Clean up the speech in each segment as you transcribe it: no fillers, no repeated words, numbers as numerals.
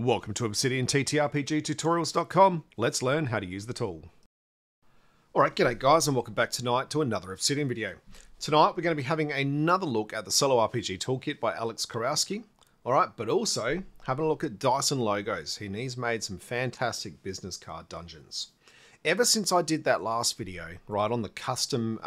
Welcome to Obsidian TTRPG Let's learn how to use the tool. Alright, g'day guys, and welcome back tonight to another Obsidian video. Tonight we're going to be having another look at the Solo RPG Toolkit by Alex Kurowski. Alright, but also having a look at Dyson logos. He's made some fantastic business card dungeons. Ever since I did that last video, right, on the custom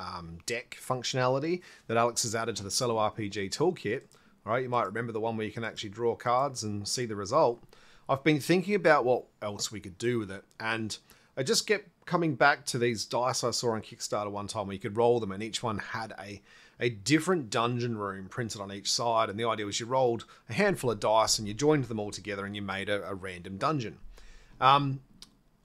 deck functionality that Alex has added to the Solo RPG Toolkit, alright, you might remember the one where you can actually draw cards and see the result. I've been thinking about what else we could do with it, and I just kept coming back to these dice I saw on Kickstarter one time where you could roll them and each one had a different dungeon room printed on each side, and the idea was you rolled a handful of dice and you joined them all together and you made a random dungeon. I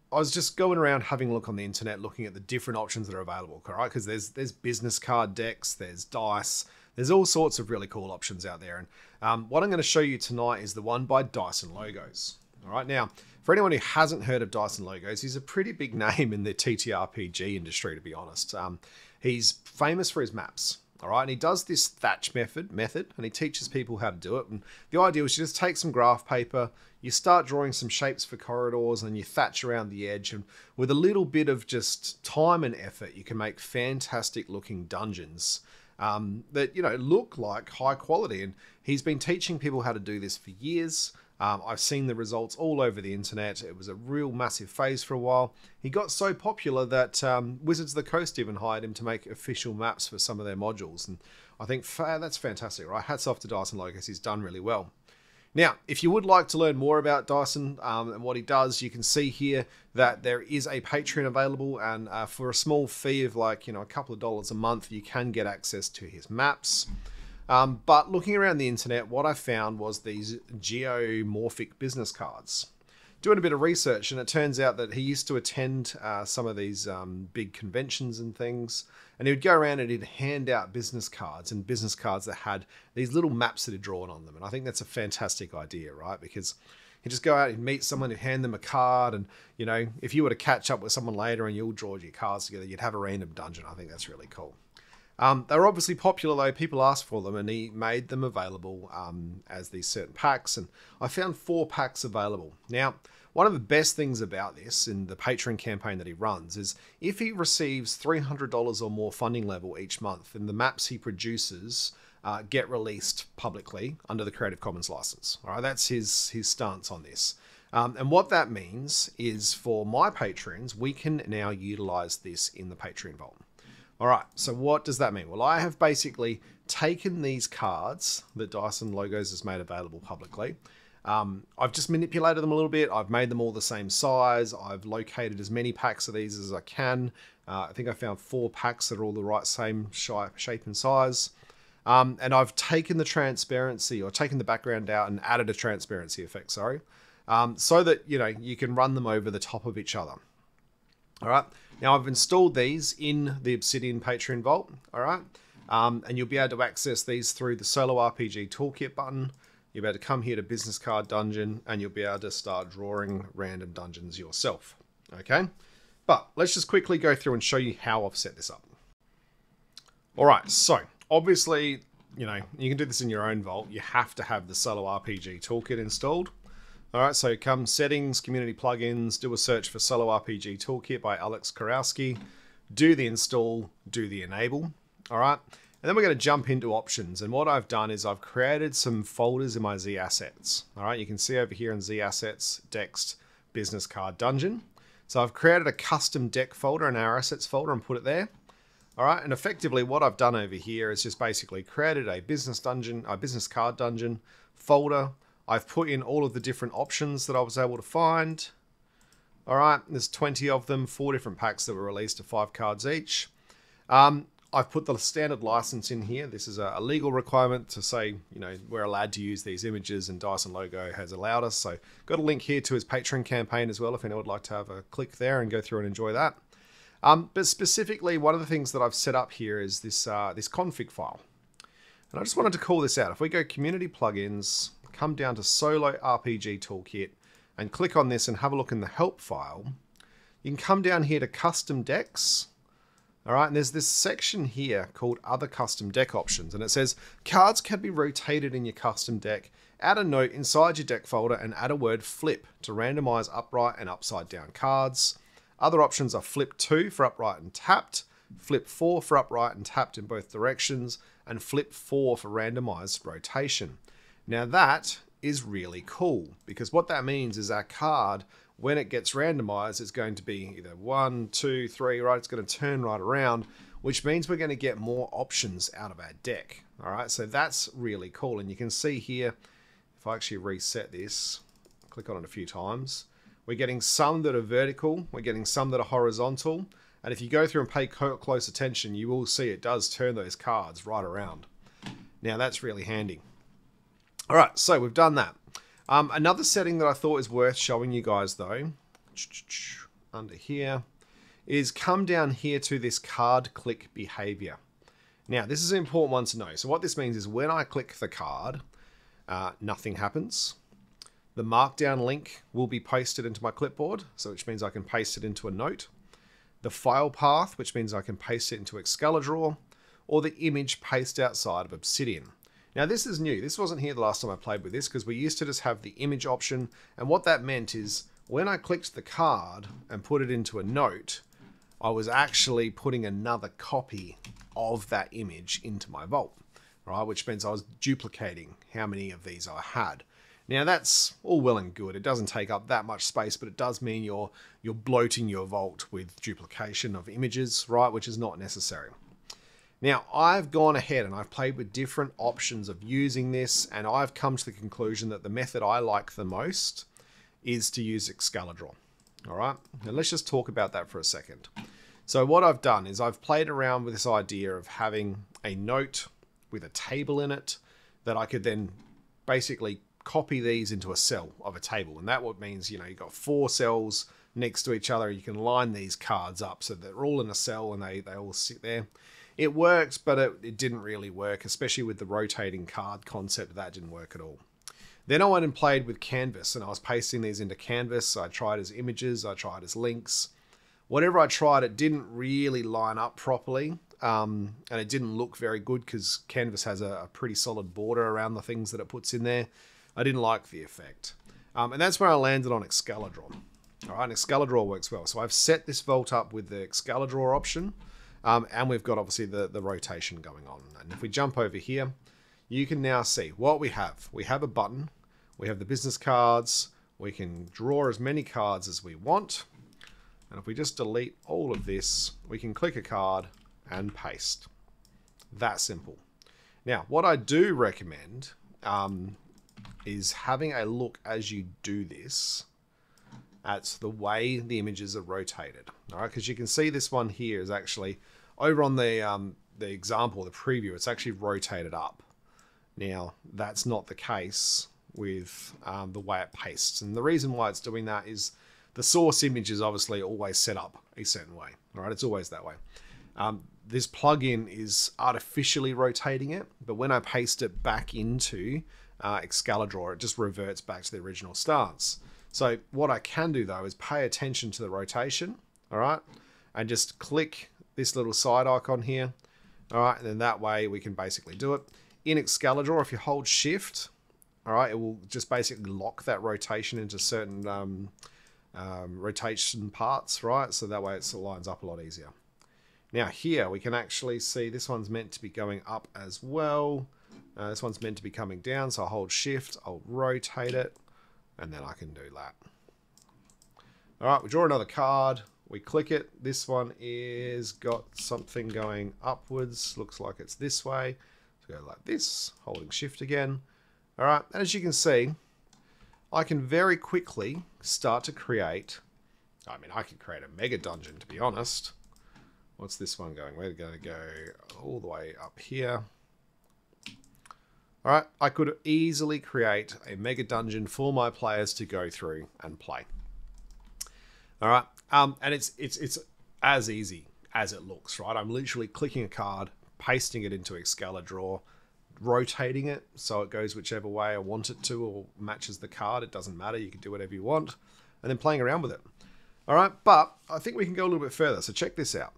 was just going around having a look on the internet, looking at the different options that are available, right? Because there's business card decks, there's dice, there's all sorts of really cool options out there. And what I'm going to show you tonight is the one by Dyson Logos. All right, now, for anyone who hasn't heard of Dyson Logos, he's a pretty big name in the TTRPG industry, to be honest. He's famous for his maps. All right, and he does this thatch method, and he teaches people how to do it. And the idea was you just take some graph paper, you start drawing some shapes for corridors, and you thatch around the edge. And with a little bit of just time and effort, you can make fantastic looking dungeons that, you know, look like high quality. And he's been teaching people how to do this for years. I've seen the results all over the internet. It was a real massive phase for a while. He got so popular that Wizards of the Coast even hired him to make official maps for some of their modules. And I think that's fantastic, right? Hats off to Dyson Logos. He's done really well. Now, if you would like to learn more about Dyson and what he does, you can see here that there is a Patreon available, and for a small fee of like, you know, a couple of dollars a month, you can get access to his maps. But looking around the internet, what I found was these geomorphic business cards. Doing a bit of research, and it turns out that he used to attend some of these big conventions and things, and he would go around and he'd hand out business cards that had these little maps that he'd drawn on them. And I think that's a fantastic idea, right? Because he'd just go out and meet someone, he'd hand them a card, and, you know, if you were to catch up with someone later and you all draw your cards together, you'd have a random dungeon. I think that's really cool. They were obviously popular though, people asked for them, and he made them available as these certain packs, and I found 4 packs available. Now, one of the best things about this in the Patreon campaign that he runs is if he receives $300 or more funding level each month, then the maps he produces get released publicly under the Creative Commons license. All right, that's his stance on this. And what that means is for my patrons, we can now utilize this in the Patreon vault. All right, so what does that mean? Well, I have basically taken these cards that Dyson Logos has made available publicly. I've just manipulated them a little bit. I've made them all the same size. I've located as many packs of these as I can. I think I found 4 packs that are all the right same shape and size. And I've taken the transparency, or taken the background out and added a transparency effect, so that, you know, you can run them over the top of each other. All right. Now I've installed these in the Obsidian Patreon vault. All right. And you'll be able to access these through the Solo RPG Toolkit button. You'll be able to come here to Business Card Dungeon, and you'll be able to start drawing random dungeons yourself. Okay. But let's just quickly go through and show you how I've set this up. All right. So obviously, you know, you can do this in your own vault. You have to have the Solo RPG Toolkit installed. All right, so come Settings, Community Plugins, do a search for Solo RPG Toolkit by Alex Kurowski, do the install, do the enable, all right? And then we're going to jump into options. And what I've done is I've created some folders in my Z Assets. All right, you can see over here in Z Assets, Decks, Business Card Dungeon. So I've created a custom deck folder, an our assets folder, and put it there. All right, and effectively what I've done over here is just basically created a business card dungeon folder. I've put in all of the different options that I was able to find. All right, there's 20 of them, 4 different packs that were released of 5 cards each. I've put the standard license in here. This is a legal requirement to say, you know, we're allowed to use these images, and Dyson Logo has allowed us. So got a link here to his Patreon campaign as well, if anyone would like to have a click there and go through and enjoy that. But specifically, one of the things that I've set up here is this config file. And I just wanted to call this out. If we go Community Plugins, come down to Solo RPG Toolkit and click on this and have a look in the help file, you can come down here to Custom Decks. All right, and there's this section here called Other Custom Deck Options, and it says cards can be rotated in your custom deck add a note inside your deck folder and add a word flip to randomize upright and upside down cards. Other options are flip 2 for upright and tapped, flip 4 for upright and tapped in both directions, and flip 4 for randomized rotation. Now that is really cool, because what that means is our card, when it gets randomized, is going to be either 1, 2, 3, right? It's going to turn right around, which means we're going to get more options out of our deck. All right, so that's really cool. And you can see here, if I actually reset this, click on it a few times, we're getting some that are vertical, we're getting some that are horizontal. And if you go through and pay close attention, you will see it does turn those cards right around. Now that's really handy. All right, so we've done that. Another setting that I thought is worth showing you guys though, under here, is come down here to this card click behavior. Now this is an important one to know. So what this means is when I click the card, nothing happens. The markdown link will be pasted into my clipboard, so which means I can paste it into a note. The file path, which means I can paste it into Excalidraw, or the image paste outside of Obsidian. Now this is new. This wasn't here the last time I played with this, because we used to just have the image option, and what that meant is when I clicked the card and put it into a note, I was actually putting another copy of that image into my vault, right? Which means I was duplicating how many of these I had. Now that's all well and good. It doesn't take up that much space, but it does mean you're bloating your vault with duplication of images, right? Which is not necessary. Now I've gone ahead and I've played with different options of using this, and I've come to the conclusion that the method I like the most is to use Excalidraw. All right, now let's just talk about that for a second. So what I've done is I've played around with this idea of having a note with a table in it that I could then basically copy these into a cell of a table. And that what means, you know, you've got 4 cells next to each other. You can line these cards up so they're all in a cell and they all sit there. It works, but it didn't really work, especially with the rotating card concept. That didn't work at all. Then I went and played with Canvas, and I was pasting these into Canvas. I tried as images, I tried as links. Whatever I tried, it didn't really line up properly, and it didn't look very good because Canvas has a pretty solid border around the things that it puts in there. I didn't like the effect. And that's where I landed on Excalidraw. All right, and Excalidraw works well. So I've set this vault up with the Excalidraw option, and we've got obviously the rotation going on. And if we jump over here, you can now see what we have. We have a button, we have the business cards, we can draw as many cards as we want. And if we just delete all of this, we can click a card and paste. That simple. Now, what I do recommend is having a look as you do this at the way the images are rotated. All right, because you can see this one here is actually over on the example, the preview, it's actually rotated up. Now, that's not the case with the way it pastes. And the reason why it's doing that is the source image is obviously always set up a certain way. All right, it's always that way. This plugin is artificially rotating it, but when I paste it back into Excalidraw, it just reverts back to the original stance. So what I can do though is pay attention to the rotation, all right, and just click this little side icon here, all right, and then that way we can basically do it. In Excalidraw, if you hold Shift, all right, it will just basically lock that rotation into certain rotation parts, right? So that way it lines up a lot easier. Now here we can actually see this one's meant to be going up as well. This one's meant to be coming down, so I'll hold Shift, I'll rotate it, and then I can do that. All right, we draw another card, we click it. This one is got something going upwards, looks like it's this way. So go like this, holding Shift again. All right, and as you can see, I can very quickly start to create, I mean, I could create a mega dungeon, to be honest. What's this one going? We're going to go all the way up here. All right, I could easily create a mega dungeon for my players to go through and play. All right, and it's as easy as it looks, right? I'm literally clicking a card, pasting it into Excalidraw, rotating it so it goes whichever way I want it to or matches the card. It doesn't matter, you can do whatever you want, and then playing around with it. All right, but I think we can go a little bit further, so check this out.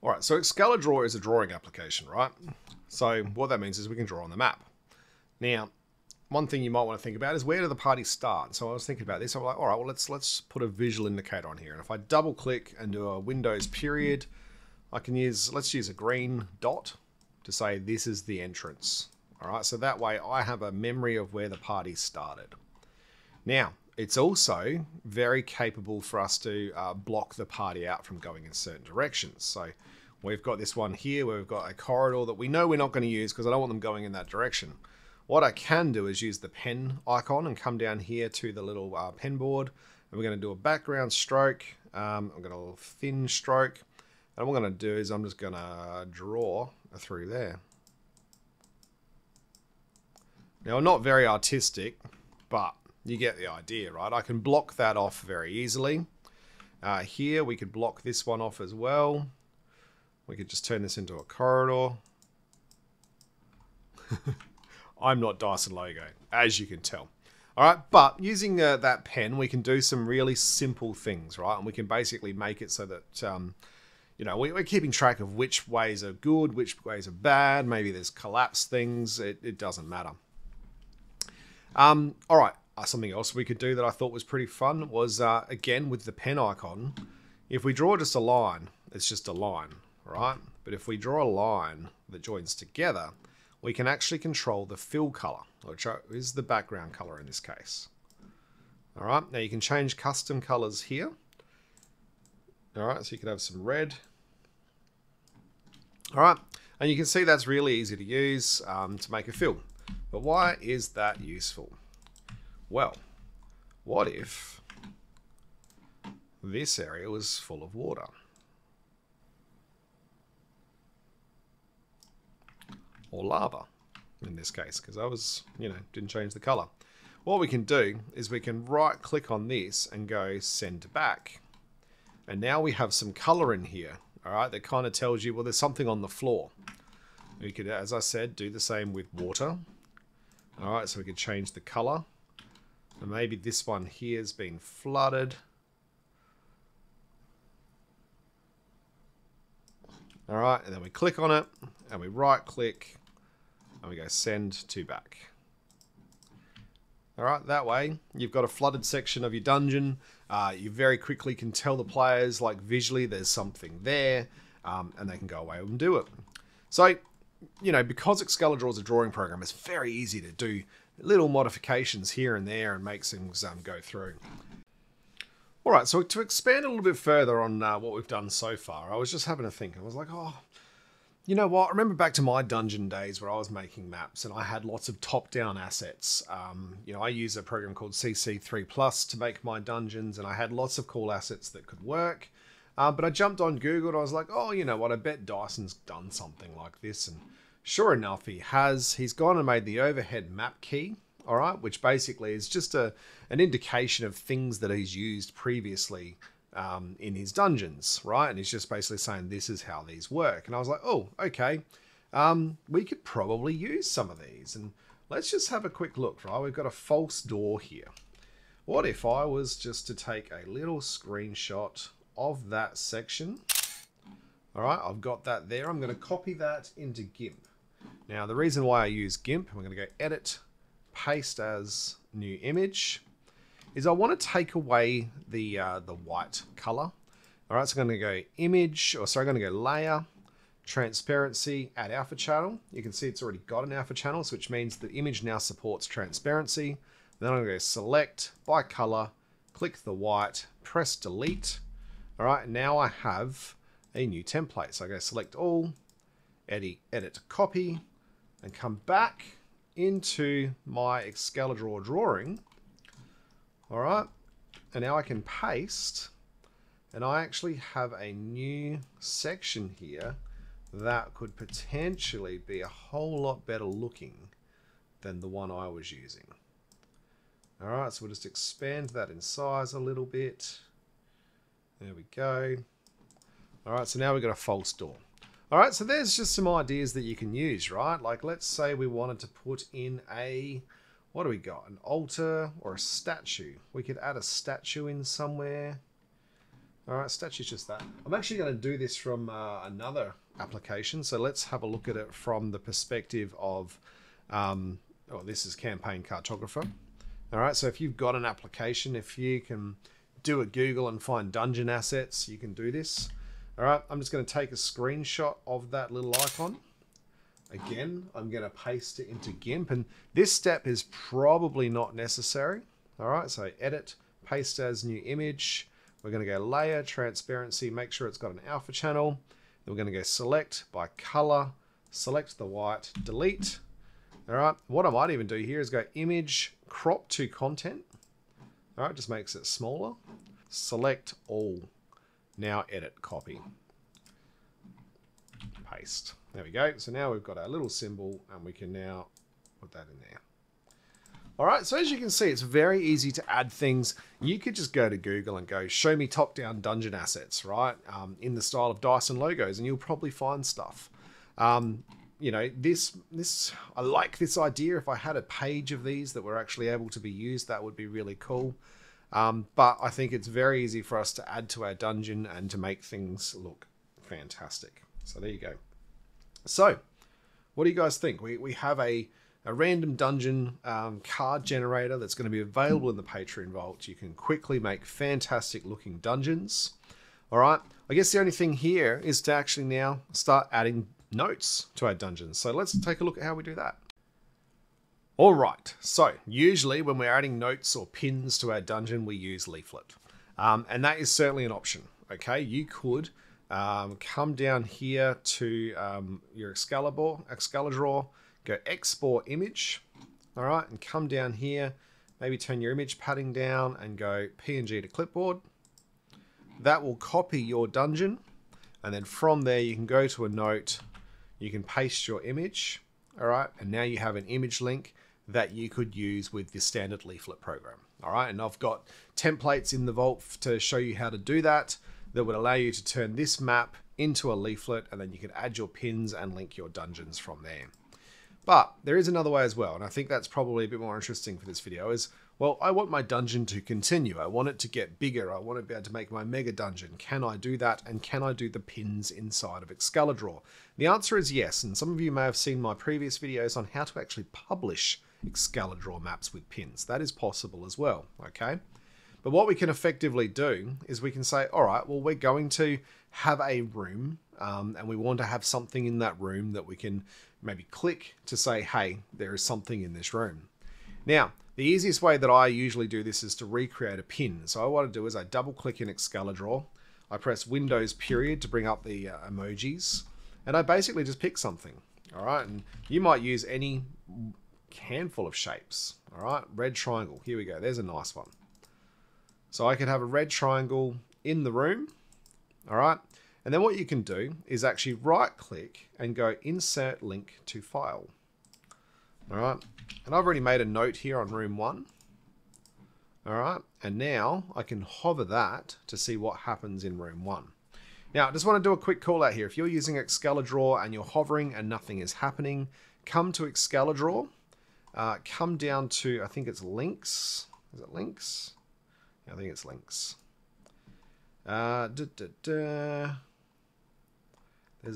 All right, so Excalidraw is a drawing application, right? So what that means is we can draw on the map. Now, one thing you might want to think about is where do the parties start? So I was thinking about this. I'm like, all right, well, let's put a visual indicator on here. And if I double click and do a Windows period, I can let's use a green dot to say this is the entrance. All right, so that way I have a memory of where the party started. Now, it's also very capable for us to block the party out from going in certain directions. So we've got this one here where we've got a corridor that we know we're not going to use because I don't want them going in that direction. What I can do is use the pen icon and come down here to the little pen board. And we're going to do a background stroke. I'm going to do a thin stroke. And what I'm going to do is I'm just going to draw through there. Now, I'm not very artistic, but you get the idea, right? I can block that off very easily. Here, we could block this one off as well. We could just turn this into a corridor. I'm not Dyson logo, as you can tell. All right, but using that pen, we can do some really simple things, right? And we can basically make it so that, you know, we're keeping track of which ways are good, which ways are bad. Maybe there's collapsed things. It doesn't matter. All right, something else we could do that I thought was pretty fun was, again, with the pen icon, if we draw just a line, it's just a line, right? But if we draw a line that joins together, we can actually control the fill color, which is the background color in this case. All right, now you can change custom colors here. All right, so you can have some red. All right, and you can see that's really easy to use to make a fill. But why is that useful? Well, what if this area was full of water? Or lava, in this case, because I was, you know, didn't change the color. What we can do is we can right click on this and go send to back. And now we have some color in here, all right, that kind of tells you, well, there's something on the floor. We could, as I said, do the same with water. All right, so we could change the color. And maybe this one here has been flooded. All right, and then we click on it, and we right click, and we go send to back. All right, that way you've got a flooded section of your dungeon. You very quickly can tell the players, like visually, there's something there, and they can go away and do it. So, you know, because Excalidraw is a drawing program, it's very easy to do little modifications here and there and make things go through. All right, so to expand a little bit further on what we've done so far, I was just having a think. I was like, oh, you know what? I remember back to my dungeon days where I was making maps and I had lots of top-down assets. You know, I use a program called CC3+ to make my dungeons, and I had lots of cool assets that could work. But I jumped on Google and I was like, oh, you know what? I bet Dyson's done something like this. And sure enough, he has. He's gone and made the overhead map key. All right, which basically is just an indication of things that he's used previously in his dungeons, right? And he's just basically saying this is how these work. And I was like, oh, okay, we could probably use some of these. And let's just have a quick look, right? We've got a false door here. What if I was just to take a little screenshot of that section? All right, I've got that there. I'm going to copy that into GIMP. Now, the reason why I use GIMP, I'm going to go Edit, Paste as New Image, is I want to take away the white color. All right, so I'm going to go Image, or sorry, I'm going to go Layer, Transparency, Add Alpha Channel. You can see it's already got an alpha channel, so which means the image now supports transparency. Then I'm going to go Select by Color, click the white, press Delete. All right, now I have a new template. So I go Select All, Edit Copy, and come back into my Excalidraw drawing. All right, and now I can paste, and I actually have a new section here that could potentially be a whole lot better looking than the one I was using. All right, so we'll just expand that in size a little bit. There we go. All right, so now we've got a false door. All right, so there's just some ideas that you can use, right? Like, let's say we wanted to put in a, what do we got? An altar or a statue. We could add a statue in somewhere. All right, statue's just that. I'm actually going to do this from another application. So let's have a look at it from the perspective of oh, this is Campaign Cartographer. All right, so if you've got an application, if you can do a Google and find dungeon assets, you can do this. All right, I'm just going to take a screenshot of that little icon. Again, I'm going to paste it into GIMP, and this step is probably not necessary. All right, so edit, paste as new image. We're going to go layer, transparency, make sure it's got an alpha channel. Then we're going to go select by color, select the white, delete. All right, what I might even do here is go image, crop to content. All right, just makes it smaller. Select all. Now edit, copy. Paste. There we go. So now we've got our little symbol and we can now put that in there. All right, so as you can see, it's very easy to add things. You could just go to Google and go, show me top-down dungeon assets, right? In the style of Dyson logos, and you'll probably find stuff. You know, I like this idea. If I had a page of these that were actually able to be used, that would be really cool. But I think it's very easy for us to add to our dungeon and to make things look fantastic. So there you go. So, what do you guys think? We have a random dungeon card generator that's going to be available in the Patreon Vault. You can quickly make fantastic looking dungeons. All right. I guess the only thing here is to actually now start adding notes to our dungeons. So let's take a look at how we do that. All right. So usually when we're adding notes or pins to our dungeon, we use Leaflet. And that is certainly an option. Okay. You could come down here to your Excalidraw, go export image, all right, and come down here, maybe turn your image padding down and go PNG to clipboard. That will copy your dungeon, and then from there you can go to a note, you can paste your image, all right, and now you have an image link that you could use with the standard Leaflet program, all right, and I've got templates in the Vault to show you how to do that would allow you to turn this map into a leaflet, and then you can add your pins and link your dungeons from there. But there is another way as well, and I think that's probably a bit more interesting for this video is, well, I want my dungeon to continue. I want it to get bigger. I want to be able to make my mega dungeon. Can I do that? And can I do the pins inside of Excalidraw? The answer is yes, and some of you may have seen my previous videos on how to actually publish Excalidraw maps with pins. That is possible as well, okay? But what we can effectively do is we can say, all right, well, we're going to have a room and we want to have something in that room that we can maybe click to say, hey, there is something in this room. Now, the easiest way that I usually do this is to recreate a pin. So what I do is I double click in Excalidraw, I press Windows period to bring up the emojis, and I basically just pick something. All right, and you might use any handful of shapes. All right, red triangle, here we go, there's a nice one. So I could have a red triangle in the room, all right? And then what you can do is actually right click and go insert link to file, all right? And I've already made a note here on room 1, all right? And now I can hover that to see what happens in room 1. Now, I just want to do a quick call out here. If you're using Excalidraw and you're hovering and nothing is happening, come to Excalidraw, come down to, I think it's links. Is it links? I think it's links. There's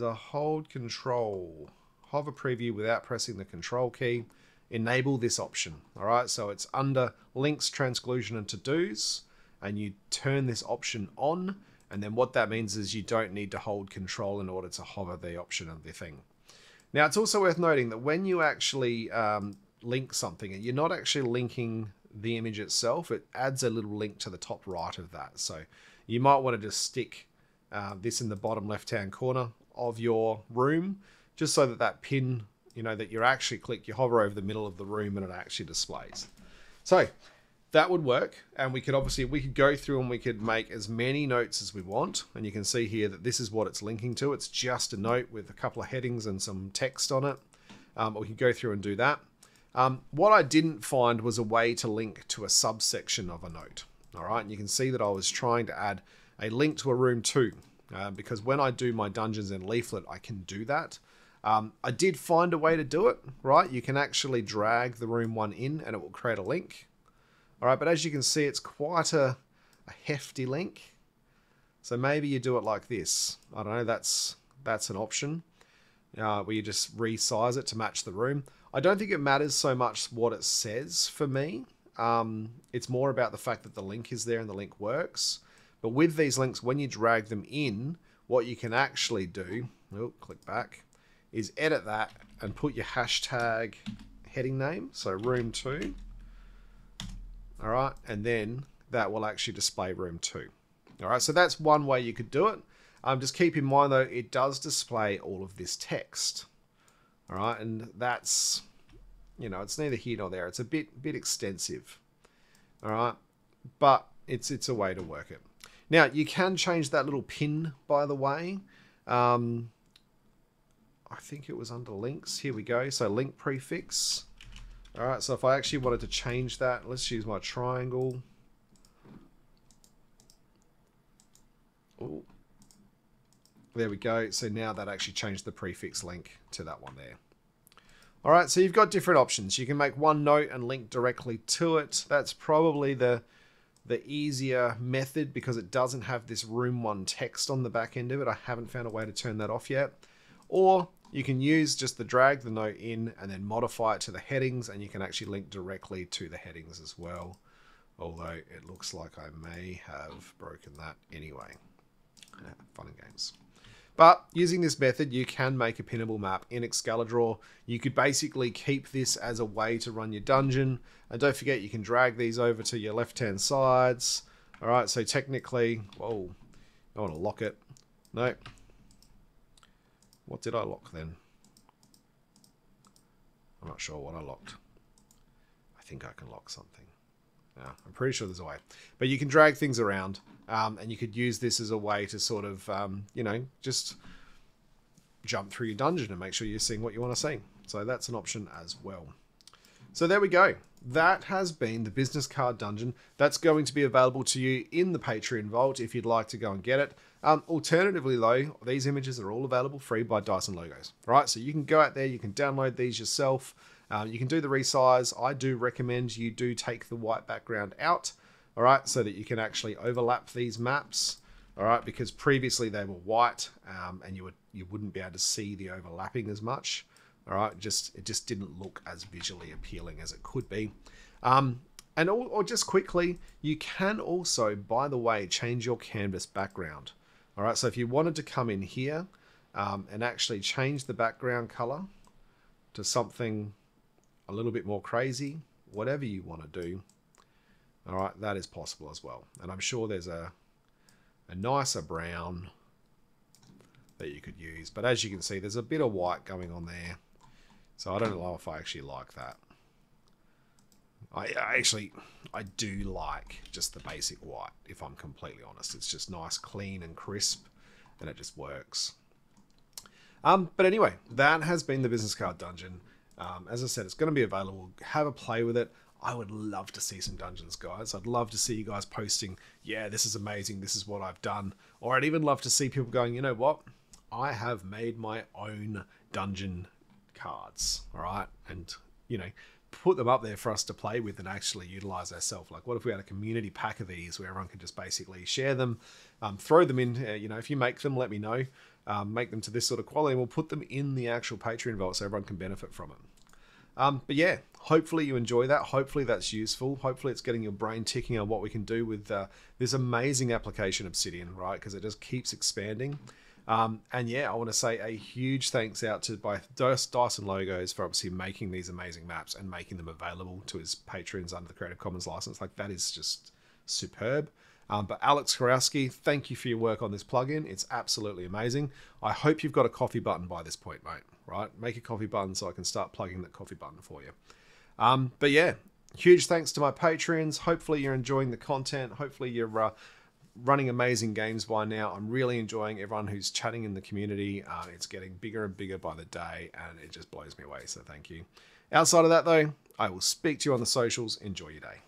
a hold control. Hover preview without pressing the control key. Enable this option. All right, so it's under links, transclusion, and to-dos, and you turn this option on, and then what that means is you don't need to hold control in order to hover the option of the thing. Now, it's also worth noting that when you actually link something, you're not actually linking the image itself. It adds a little link to the top right of that. So you might want to just stick this in the bottom left-hand corner of your room, just so that that pin, you know, that you actually click, you hover over the middle of the room and it actually displays. So that would work. And we could go through and we could make as many notes as we want. And you can see here that this is what it's linking to. It's just a note with a couple of headings and some text on it. We can go through and do that. What I didn't find was a way to link to a subsection of a note. All right, and you can see that I was trying to add a link to a room 2 because when I do my dungeons in Leaflet, I can do that. I did find a way to do it, right? You can actually drag the room 1 in and it will create a link. All right, but as you can see, it's quite a hefty link. So maybe you do it like this. I don't know, that's an option where you just resize it to match the room. I don't think it matters so much what it says for me. It's more about the fact that the link is there and the link works. But with these links, when you drag them in, what you can actually do, click back, is edit that and put your hashtag heading name, so room 2. All right, and then that will actually display room 2. All right, so that's one way you could do it. Just keep in mind though, it does display all of this text. All right, and that's, it's neither here nor there. It's a bit extensive. All right, but it's a way to work it. Now you can change that little pin, by the way. I think it was under links. Here we go. So link prefix. All right, so if I actually wanted to change that, let's use my triangle. Oh, there we go. So now that actually changed the prefix link to that one there. All right, so you've got different options. You can make one note and link directly to it. That's probably the easier method because it doesn't have this room 1 text on the back end of it. I haven't found a way to turn that off yet. Or you can use just drag the note in and then modify it to the headings, and you can actually link directly to the headings as well. Although it looks like I may have broken that anyway. Fun and games. But using this method, you can make a pinnable map in Excalidraw. You could basically keep this as a way to run your dungeon. And don't forget, you can drag these over to your left-hand sides. All right, so technically, whoa, I want to lock it. No. What did I lock then? I'm not sure what I locked. I think I can lock something. Yeah, I'm pretty sure there's a way. But you can drag things around, and you could use this as a way to sort of, just jump through your dungeon and make sure you're seeing what you want to see. So that's an option as well. So there we go. That has been the business card dungeon. That's going to be available to you in the Patreon vault if you'd like to go and get it. Alternatively though, these images are all available free by Dyson Logos. Right, so you can go out there, you can download these yourself. You can do the resize. I do recommend you do take the white background out, all right, so that you can actually overlap these maps, all right, because previously they were white, and you wouldn't be able to see the overlapping as much, all right. It just didn't look as visually appealing as it could be. Or just quickly, you can also, by the way, change your canvas background, all right. So if you wanted to come in here and actually change the background color to something a little bit more crazy, whatever you want to do, all right, that is possible as well. And I'm sure there's a nicer brown that you could use, but as you can see, there's a bit of white going on there, so I don't know if I actually like that. I do like just the basic white, if I'm completely honest. It's just nice, clean and crisp, and it just works. But anyway, that has been the business card dungeon. As I said, it's going to be available. Have a play with it. I would love to see some dungeons, guys. I'd love to see you guys posting, yeah, this is amazing, this is what I've done. Or I'd even love to see people going, you know what? I have made my own dungeon cards, all right? And, put them up there for us to play with and actually utilize ourselves. Like, what if we had a community pack of these where everyone could just basically share them, throw them in, if you make them, let me know. Make them to this sort of quality, and we'll put them in the actual Patreon vault so everyone can benefit from it. But yeah, hopefully you enjoy that. Hopefully that's useful. Hopefully it's getting your brain ticking on what we can do with this amazing application Obsidian, right? Because it just keeps expanding. And yeah, I want to say a huge thanks out to both Dyson Logos for obviously making these amazing maps and making them available to his patrons under the Creative Commons license. Like, that is just superb. But Alex Karowski, thank you for your work on this plugin. It's absolutely amazing. I hope you've got a coffee button by this point, mate. Right? Make a coffee button so I can start plugging that coffee button for you. But yeah, huge thanks to my Patreons. Hopefully you're enjoying the content. Hopefully you're running amazing games by now. I'm really enjoying everyone who's chatting in the community. It's getting bigger and bigger by the day, and it just blows me away. So thank you. Outside of that, though, I will speak to you on the socials. Enjoy your day.